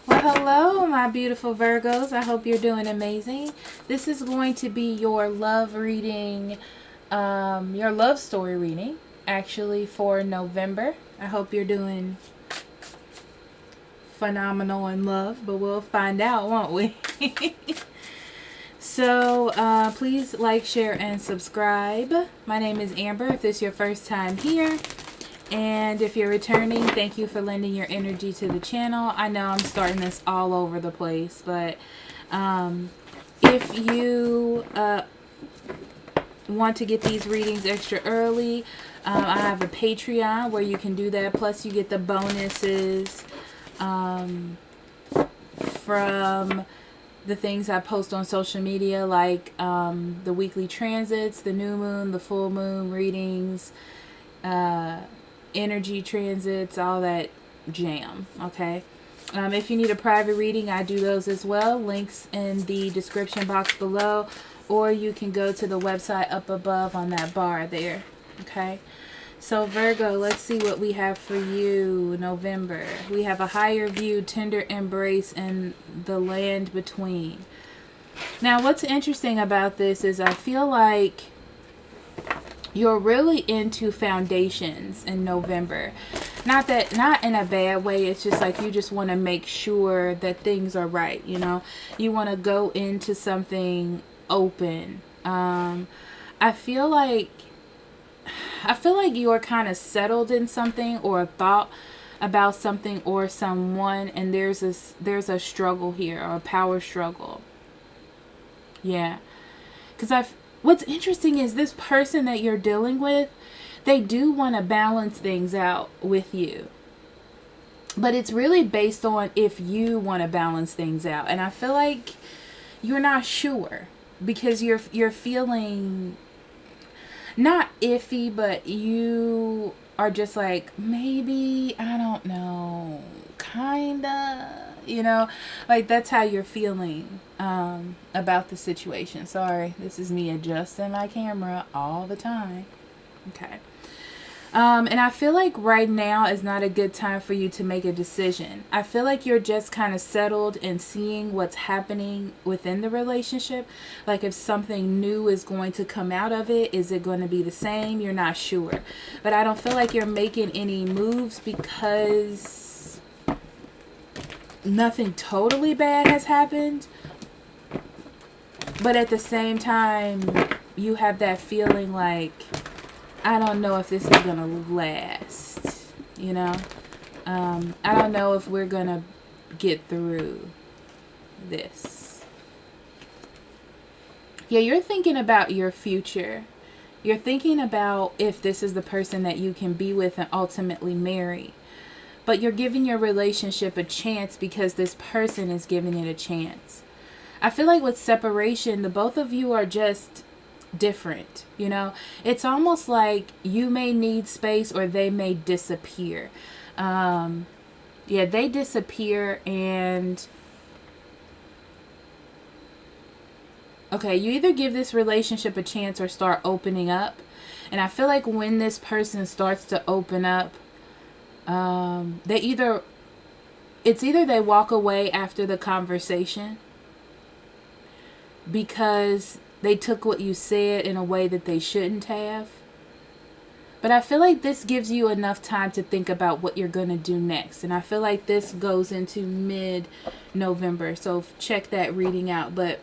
Well, hello, my beautiful Virgos. I hope you're doing amazing. This is going to be your love reading, your love story reading, actually, for November. I hope you're doing phenomenal in love, but we'll find out, won't we? So, please like, share, and subscribe. My name is Amber, if this is your first time here. And if you're returning, thank you for lending your energy to the channel. I know I'm starting this all over the place, but if you want to get these readings extra early, I have a Patreon where you can do that. Plus, you get the bonuses from the things I post on social media, like the weekly transits, the new moon, the full moon readings, energy transits, all that jam. Okay. If you need a private reading, I do those as well. Links in the description box below, or you can go to the website up above on that bar there. Okay. So Virgo, let's see what we have for you. November. We have a higher view, tender embrace, and the land between. Now, what's interesting about this is I feel like you're really into foundations in November. Not in a bad way. It's just like you just want to make sure that things are right. You know, you want to go into something open. I feel like you're kind of settled in something, or a thought about something or someone, and there's a struggle here, or a power struggle. Yeah, because what's interesting is this person that you're dealing with, they do want to balance things out with you. But it's really based on if you want to balance things out. And I feel like you're not sure, because you're feeling not iffy, but you are just like, maybe, I don't know, kinda, you know, like that's how you're feeling about the situation. Sorry, this is me adjusting my camera all the time. Okay. And I feel like right now is not a good time for you to make a decision. I feel like you're just kind of settled and seeing what's happening within the relationship. Like if something new is going to come out of it, is it going to be the same? You're not sure. But I don't feel like you're making any moves because nothing totally bad has happened. But at the same time, you have that feeling like, I don't know if this is going to last, you know? I don't know if we're going to get through this. Yeah, you're thinking about your future. You're thinking about if this is the person that you can be with and ultimately marry. But you're giving your relationship a chance because this person is giving it a chance. I feel like with separation, the both of you are just different, you know. It's almost like you may need space, or they may disappear. Yeah, they disappear, and okay, you either give this relationship a chance or start opening up. And I feel like when this person starts to open up, it's either they walk away after the conversation because they took what you said in a way that they shouldn't have. But I feel like this gives you enough time to think about what you're going to do next. And I feel like this goes into mid-November. So check that reading out. But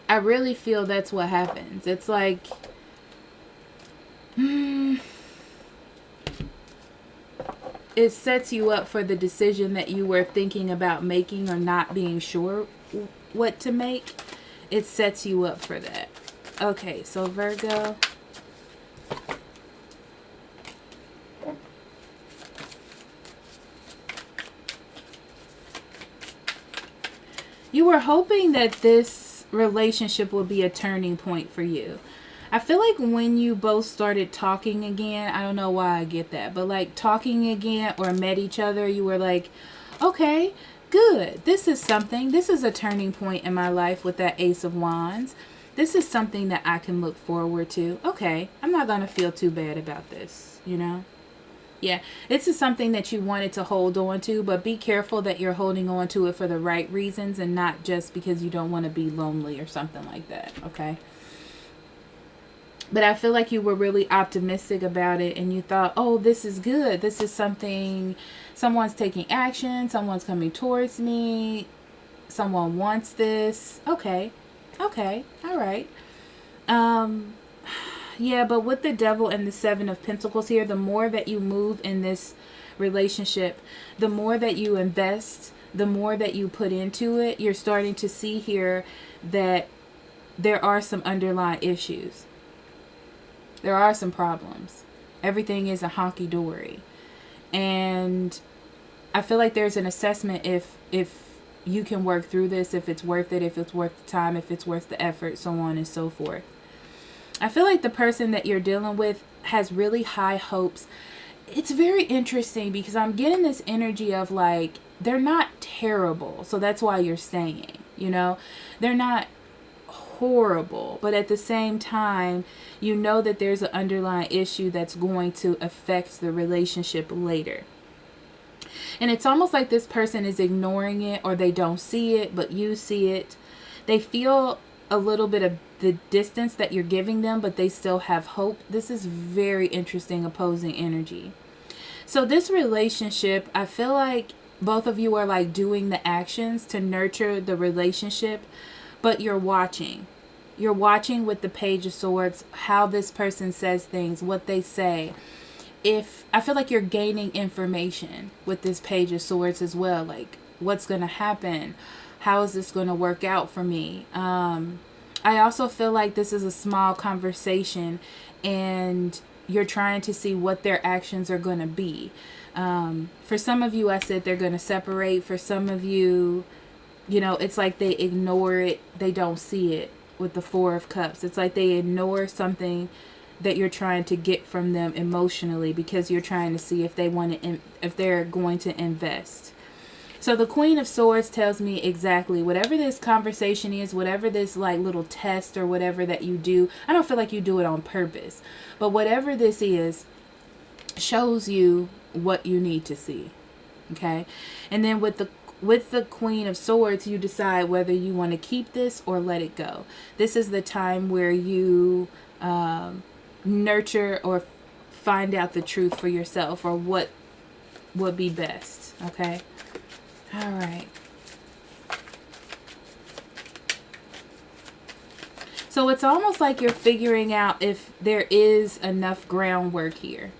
I really feel that's what happens. It's like, it sets you up for the decision that you were thinking about making or not being sure what to make. It sets you up for that. Okay, so Virgo. You were hoping that this relationship would be a turning point for you. I feel like when you both started talking again, I don't know why I get that, but like talking again or met each other, you were like, okay, good. This is something. This is a turning point in my life with that Ace of Wands. This is something that I can look forward to. Okay, I'm not going to feel too bad about this, you know? Yeah, this is something that you wanted to hold on to, but be careful that you're holding on to it for the right reasons and not just because you don't want to be lonely or something like that, okay? But I feel like you were really optimistic about it and you thought, oh, this is good. This is something, someone's taking action, someone's coming towards me, someone wants this. Okay, okay, all right. Yeah, but with the Devil and the Seven of Pentacles here, the more that you move in this relationship, the more that you invest, the more that you put into it, you're starting to see here that there are some underlying issues. There are some problems. Everything is a honky-dory. And I feel like there's an assessment if you can work through this, if it's worth it, if it's worth the time, if it's worth the effort, so on and so forth. I feel like the person that you're dealing with has really high hopes. It's very interesting because I'm getting this energy of like, they're not terrible. So that's why you're staying, you know, they're not horrible, but at the same time, you know that there's an underlying issue that's going to affect the relationship later. And it's almost like this person is ignoring it, or they don't see it, but you see it. They feel a little bit of the distance that you're giving them, but they still have hope. This is very interesting opposing energy. So this relationship, I feel like both of you are like doing the actions to nurture the relationship, but you're watching. You're watching with the Page of Swords how this person says things, what they say. If I feel like you're gaining information with this Page of Swords as well, like what's going to happen, how is this going to work out for me. I also feel like this is a small conversation and you're trying to see what their actions are going to be. For some of you, I said they're going to separate. For some of you, you know, it's like they ignore it. They don't see it with the Four of Cups. It's like they ignore something that you're trying to get from them emotionally because you're trying to see if they want to, if they're going to invest. So the Queen of Swords tells me exactly whatever this conversation is, whatever this like little test or whatever that you do. I don't feel like you do it on purpose, but whatever this is shows you what you need to see. Okay. And then with the Queen of Swords, you decide whether you want to keep this or let it go. This is the time where you nurture or find out the truth for yourself or what would be best. Okay. All right. So it's almost like you're figuring out if there is enough groundwork here.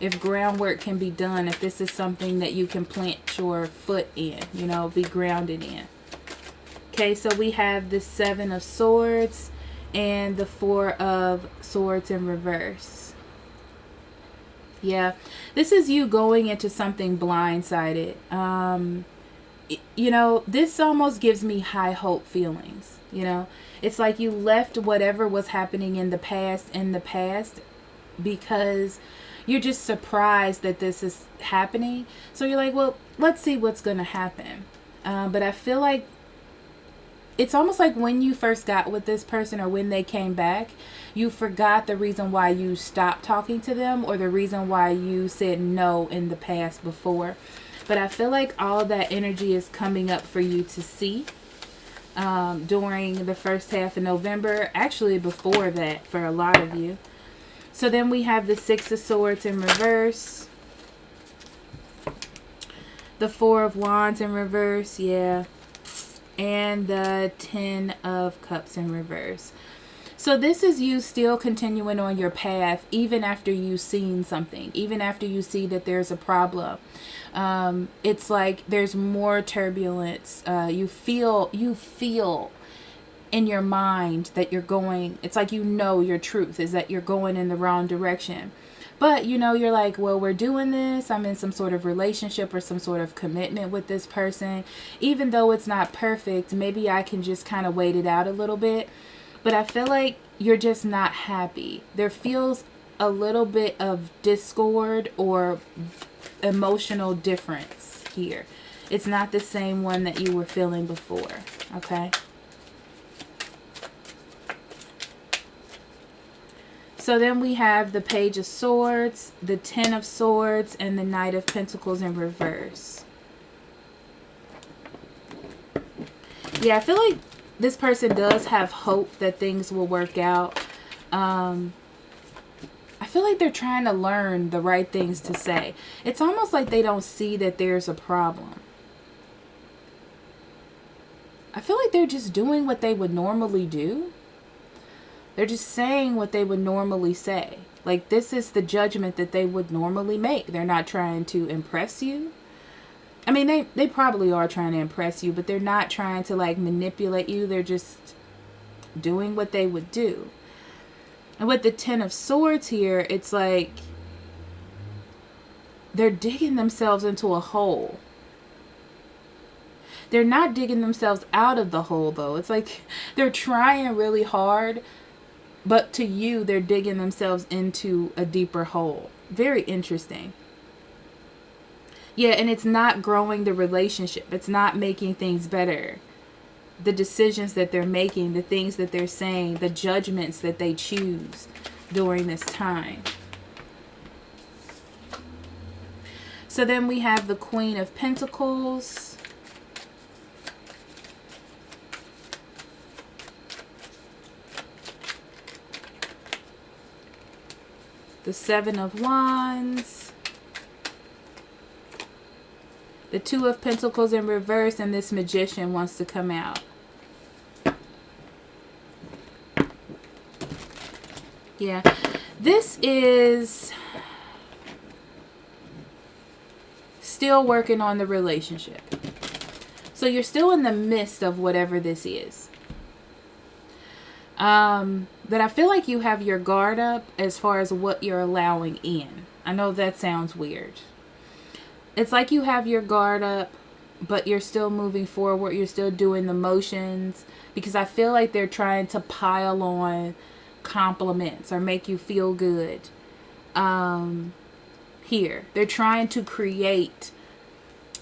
If groundwork can be done, if this is something that you can plant your foot in, you know, be grounded in. Okay, so we have the Seven of Swords and the Four of Swords in reverse. Yeah, this is you going into something blindsided. You know, this almost gives me high hope feelings. You know, it's like you left whatever was happening in the past because you're just surprised that this is happening. So you're like, well, let's see what's going to happen. But I feel like it's almost like when you first got with this person or when they came back, you forgot the reason why you stopped talking to them or the reason why you said no in the past before. But I feel like all that energy is coming up for you to see during the first half of November. Actually, before that for a lot of you. So then we have the Six of Swords in reverse. The Four of Wands in reverse, yeah. And the Ten of Cups in reverse. So this is you still continuing on your path even after you've seen something. Even after you see that there's a problem. It's like there's more turbulence. You feel in your mind that you're going, it's like you know your truth is that you're going in the wrong direction. But you know, you're like, well, we're doing this. I'm in some sort of relationship or some sort of commitment with this person. Even though it's not perfect, maybe I can just kind of wait it out a little bit. But I feel like you're just not happy. There feels a little bit of discord or emotional difference here. It's not the same one that you were feeling before. Okay. So then we have the Page of Swords, the Ten of Swords, and the Knight of Pentacles in reverse. Yeah, I feel like this person does have hope that things will work out. I feel like they're trying to learn the right things to say. It's almost like they don't see that there's a problem. I feel like they're just doing what they would normally do. They're just saying what they would normally say. Like, this is the judgment that they would normally make. They're not trying to impress you. I mean, they probably are trying to impress you, but they're not trying to, like, manipulate you. They're just doing what they would do. And with the Ten of Swords here, it's like they're digging themselves into a hole. They're not digging themselves out of the hole, though. It's like they're trying really hard, but to you, they're digging themselves into a deeper hole. Very interesting. Yeah, and it's not growing the relationship. It's not making things better. The decisions that they're making, the things that they're saying, the judgments that they choose during this time. So then we have the Queen of Pentacles. The Seven of Wands. The Two of Pentacles in reverse, and this Magician wants to come out. Yeah, this is still working on the relationship. So you're still in the midst of whatever this is. But I feel like you have your guard up as far as what you're allowing in. I know that sounds weird. It's like you have your guard up, but you're still moving forward. You're still doing the motions, because I feel like they're trying to pile on compliments or make you feel good. Here, they're trying to create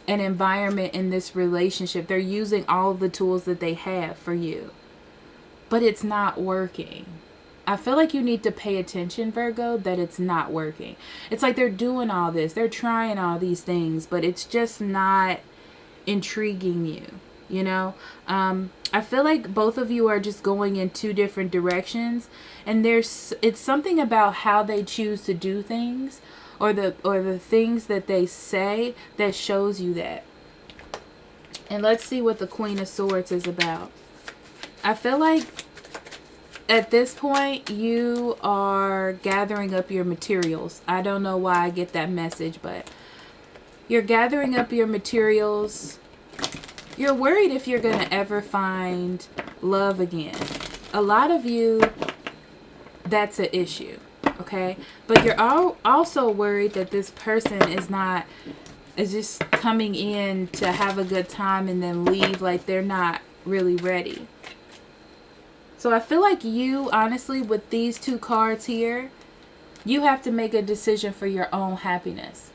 an environment in this relationship. They're using all the tools that they have for you, but it's not working. I feel like you need to pay attention, Virgo, that it's not working. It's like they're doing all this. They're trying all these things, but it's just not intriguing you, you know? I feel like both of you are just going in two different directions, and it's something about how they choose to do things, or the things that they say that shows you that. And let's see what the Queen of Swords is about. I feel like at this point, you are gathering up your materials. I don't know why I get that message, but you're gathering up your materials. You're worried if you're going to ever find love again. A lot of you, that's an issue, okay? But you're also worried that this person is just coming in to have a good time and then leave, like they're not really ready. So I feel like you, honestly, with these two cards here, you have to make a decision for your own happiness.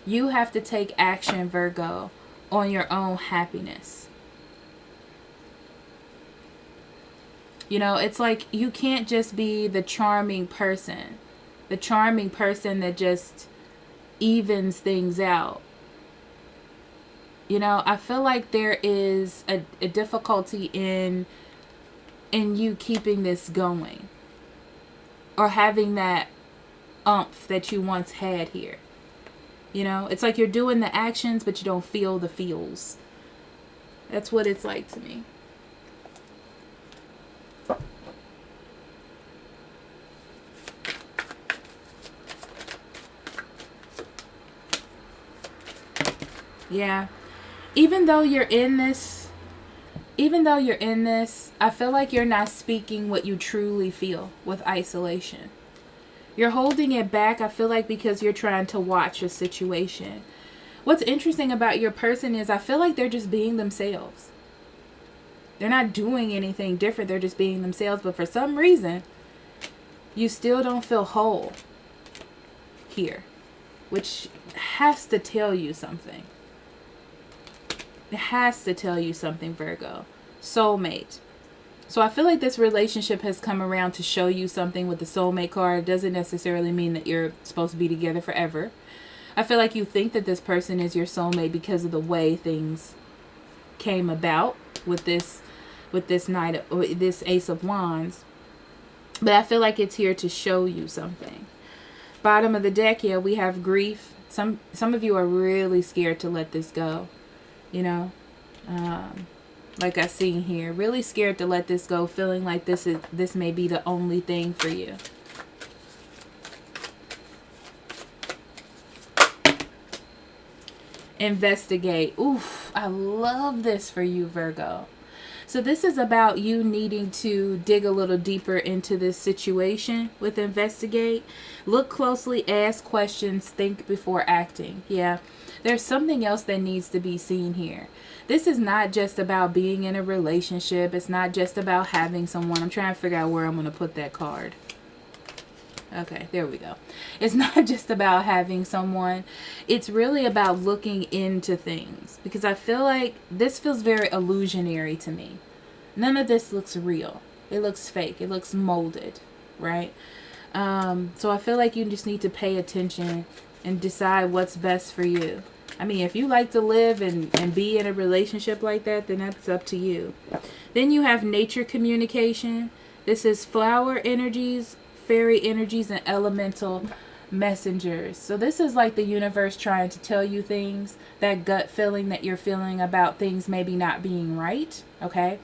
You have to take action, Virgo, on your own happiness. You know, it's like you can't just be the charming person. The charming person that just evens things out. You know, I feel like there is a difficulty in you keeping this going, or having that oomph that you once had here. You know, it's like you're doing the actions, but you don't feel the feels. That's what it's like to me. Yeah. Even though you're in this, I feel like you're not speaking what you truly feel with isolation. You're holding it back, I feel like, because you're trying to watch a situation. What's interesting about your person is I feel like they're just being themselves. They're not doing anything different. They're just being themselves. But for some reason, you still don't feel whole here, which has to tell you something. It has to tell you something, Virgo. Soulmate. So I feel like this relationship has come around to show you something with the soulmate card. It doesn't necessarily mean that you're supposed to be together forever. I feel like you think that this person is your soulmate because of the way things came about with this this Ace of Wands. But I feel like it's here to show you something. Bottom of the deck, yeah, we have grief. Some of you are really scared to let this go. You know, like I see here, really scared to let this go, feeling like this may be the only thing for you. Investigate. Oof, I love this for you, Virgo. So this is about you needing to dig a little deeper into this situation with investigate. Look closely, ask questions, think before acting. Yeah, there's something else that needs to be seen here. This is not just about being in a relationship. It's not just about having someone. I'm trying to figure out where I'm going to put that card. Okay, there we go. It's not just about having someone. It's really about looking into things. Because I feel like this feels very illusionary to me. None of this looks real. It looks fake. It looks molded, right? So I feel like you just need to pay attention and decide what's best for you. I mean, if you like to live and be in a relationship like that, then that's up to you. Then you have nature communication. This is flower energies, fairy energies, and elemental messengers. So this is like the universe trying to tell you things, that gut feeling that you're feeling about things maybe not being right. Okay.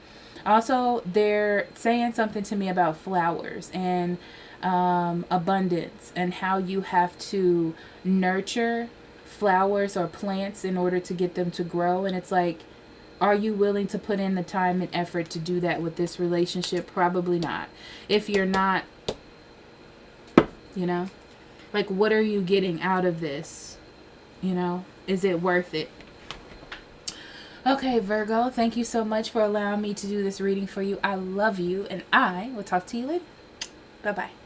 Also, they're saying something to me about flowers and abundance and how you have to nurture flowers or plants in order to get them to grow. And it's like, are you willing to put in the time and effort to do that with this relationship? Probably not. If you're not, you know, like, what are you getting out of this? You know, is it worth it? Okay, Virgo, thank you so much for allowing me to do this reading for you. I love you, and I will talk to you later. Bye-bye.